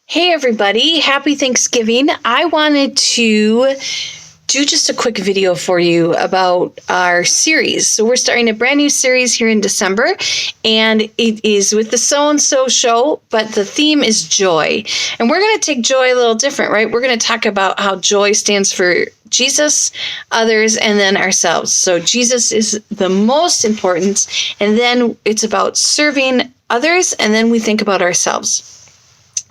Hey, everybody. Happy Thanksgiving. I wanted to do just a quick video for you about our series. So we're starting a brand new series here in December, and it is with the So-and-So Show, but the theme is joy. And we're going to take joy a little different, right? We're going to talk about how joy stands for Jesus, others, and then ourselves. So Jesus is the most important, and then it's about serving others, and then we think about ourselves.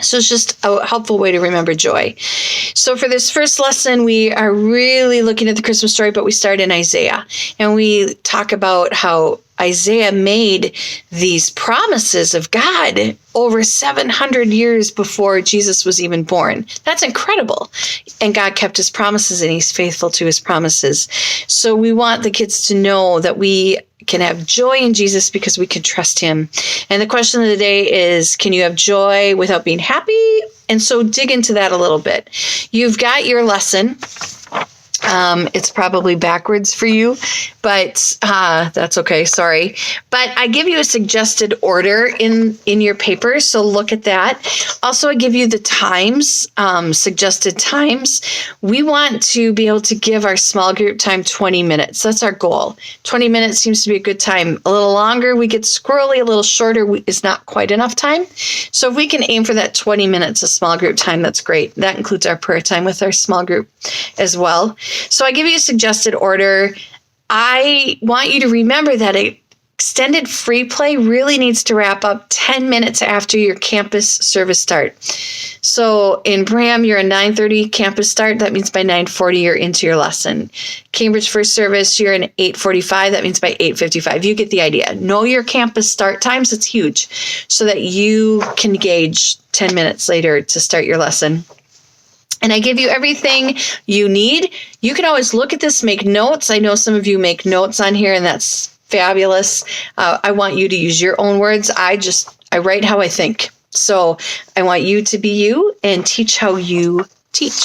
So it's just a helpful way to remember joy. So for this first lesson, we are really looking at the Christmas story, but we start in Isaiah. And we talk about how Isaiah made these promises of God over 700 years before Jesus was even born. That's incredible. And God kept his promises, and he's faithful to his promises. So we want the kids to know that we can have joy in Jesus because we can trust him. And the question of the day is, can you have joy without being happy? And so dig into that a little bit. You've got your lesson. It's probably backwards for you, but that's okay. Sorry. But I give you a suggested order in your paper, so look at that. Also, I give you the times, suggested times. We want to be able to give our small group time 20 minutes. That's our goal. 20 minutes seems to be a good time. A little longer, we get squirrely. A little shorter is not quite enough time. So if we can aim for that 20 minutes of small group time, that's great. That includes our prayer time with our small group as well. So I give you a suggested order. I want you to remember that extended free play really needs to wrap up 10 minutes after your campus service start. So in Bram, you're a 9:30 campus start. That means by 9:40, you're into your lesson. Cambridge First Service, you're in 8:45. That means by 8:55. You get the idea. Know your campus start times. It's huge so that you can gauge 10 minutes later to start your lesson. And I give you everything you need. You can always look at this, make notes. I know some of you make notes on here, and that's fabulous. I want you to use your own words. I write how I think. So I want you to be you and teach how you teach.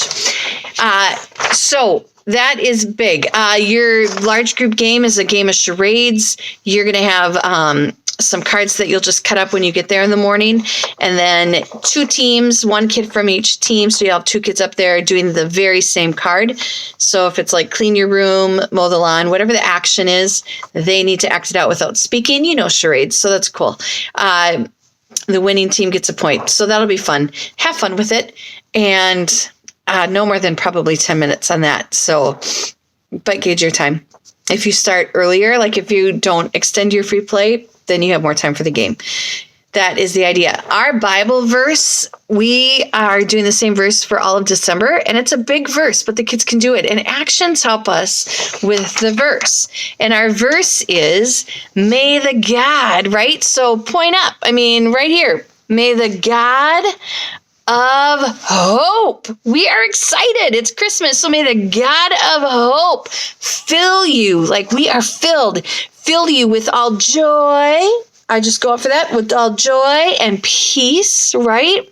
So that is big. Your large group game is a game of charades. You're going to have some cards that you'll just cut up when you get there in the morning, and then 2 teams, 1 kid from each team. So you'll have 2 kids up there doing the very same card. So if it's like clean your room, mow the lawn, whatever the action is, they need to act it out without speaking. You know charades, so that's cool. The winning team gets a point. So that'll be fun. Have fun with it. And no more than probably 10 minutes on that. So, but gauge your time. If you start earlier, like if you don't extend your free play, then you have more time for the game. That is the idea. Our Bible verse, we are doing the same verse for all of December, and it's a big verse, but the kids can do it. And actions help us with the verse. And our verse is, may the God, right? So point up. I mean, right here. May the God of hope. We are excited. It's Christmas. So may the God of hope fill you, like we are filled, fill you with all joy. I just go up for that, with all joy and peace, right?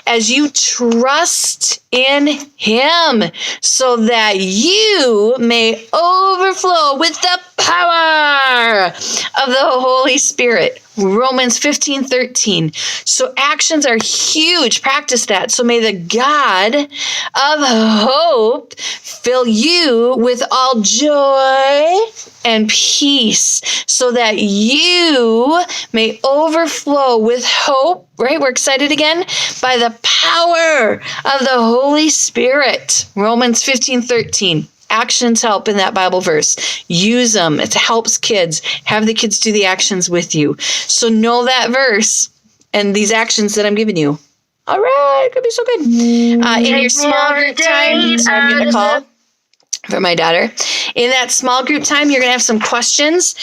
As you trust in him, so that you may overflow with the power of the Holy Spirit. Romans 15:13. So actions are huge. Practice that. So may the God of hope fill you with all joy and peace, so that you may overflow with hope, right? We're excited again, by the power of the Holy Spirit. Romans 15:13. Actions help in that Bible verse. Use them. It helps kids. Have the kids do the actions with you. So know that verse and these actions that I'm giving you. All right. It's going to be so good. In your small group time, I'm going to call for my daughter. In that small group time, you're going to have some questions.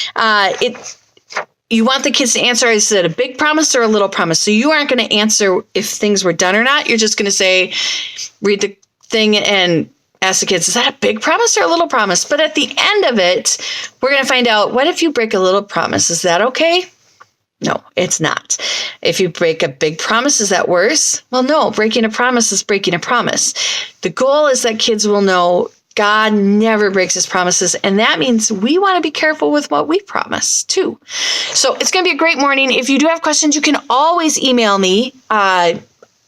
You want the kids to answer, is it a big promise or a little promise? So you aren't going to answer if things were done or not. You're just going to say, read the thing and ask the kids, is that a big promise or a little promise? But at the end of it, we're going to find out, what if you break a little promise? Is that okay? No, it's not. If you break a big promise, is that worse? Well, no, breaking a promise is breaking a promise. The goal is that kids will know God never breaks his promises, and that means we want to be careful with what we promise too. So it's going to be a great morning. If you do have questions, you can always email me.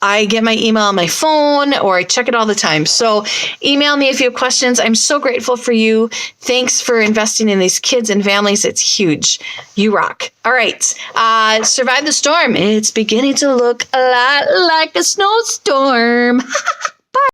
I get my email on my phone or I check it all the time. So email me if you have questions. I'm so grateful for you. Thanks for investing in these kids and families. It's huge. You rock. All right. Survive the storm. It's beginning to look a lot like a snowstorm.